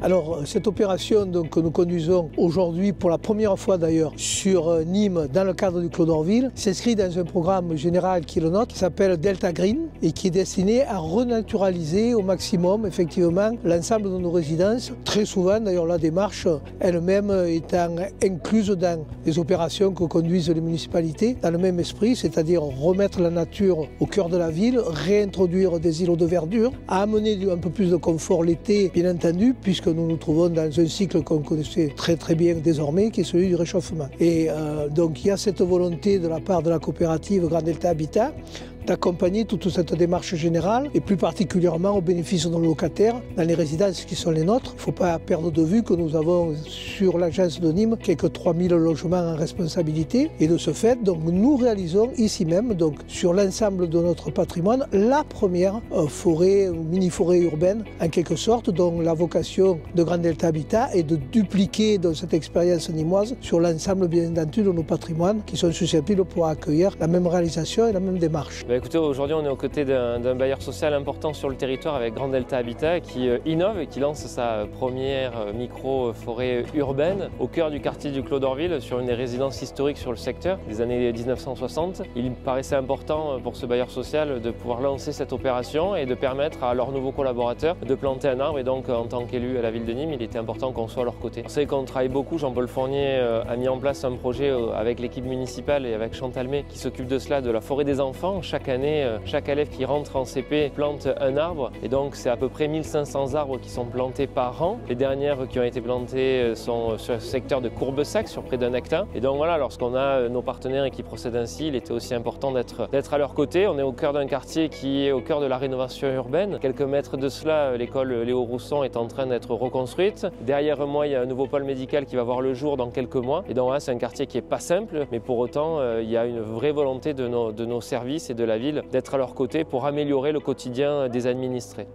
Alors cette opération donc, que nous conduisons aujourd'hui pour la première fois d'ailleurs sur Nîmes dans le cadre du Clos d'Orville s'inscrit dans un programme général qui est le nôtre qui s'appelle Delta Green et qui est destiné à renaturaliser au maximum effectivement l'ensemble de nos résidences. Très souvent d'ailleurs la démarche elle-même étant incluse dans les opérations que conduisent les municipalités dans le même esprit, c'est-à-dire remettre la nature au cœur de la ville, réintroduire des îlots de verdure, amener un peu plus de confort l'été bien entendu puisque nous nous trouvons dans un cycle qu'on connaissait très bien désormais qui est celui du réchauffement. Et donc il y a cette volonté de la part de la coopérative Grand Delta Habitat d'accompagner toute cette démarche générale et plus particulièrement au bénéfice de nos locataires dans les résidences qui sont les nôtres. Il ne faut pas perdre de vue que nous avons sur l'agence de Nîmes quelques 3000 logements en responsabilité et de ce fait donc, nous réalisons ici même donc, sur l'ensemble de notre patrimoine la première forêt, mini-forêt urbaine en quelque sorte dont la vocation de Grand Delta Habitat est de dupliquer donc, cette expérience nîmoise sur l'ensemble bien entendu de nos patrimoines qui sont susceptibles pour accueillir la même réalisation et la même démarche. Écoutez, aujourd'hui on est aux côtés d'un bailleur social important sur le territoire avec Grand Delta Habitat qui innove et qui lance sa première micro-forêt urbaine au cœur du quartier du Clos d'Orville sur une des résidences historiques sur le secteur des années 1960. Il me paraissait important pour ce bailleur social de pouvoir lancer cette opération et de permettre à leurs nouveaux collaborateurs de planter un arbre et donc en tant qu'élu à la ville de Nîmes, il était important qu'on soit à leur côté. Vous savez qu'on travaille beaucoup, Jean-Paul Fournier a mis en place un projet avec l'équipe municipale et avec Chantal May qui s'occupe de cela, de la forêt des enfants. Chaque année, chaque élève qui rentre en CP plante un arbre et donc c'est à peu près 1500 arbres qui sont plantés par an. Les dernières qui ont été plantées sont sur le secteur de Courbessac sur près d'1 hectare. Et donc voilà, lorsqu'on a nos partenaires qui procèdent ainsi, il était aussi important d'être à leur côté. On est au cœur d'un quartier qui est au cœur de la rénovation urbaine. Quelques mètres de cela, l'école Léo Rousson est en train d'être reconstruite. Derrière moi, il y a un nouveau pôle médical qui va voir le jour dans quelques mois. Et donc là, c'est un quartier qui n'est pas simple, mais pour autant, il y a une vraie volonté de nos services et de la ville d'être à leur côté pour améliorer le quotidien des administrés.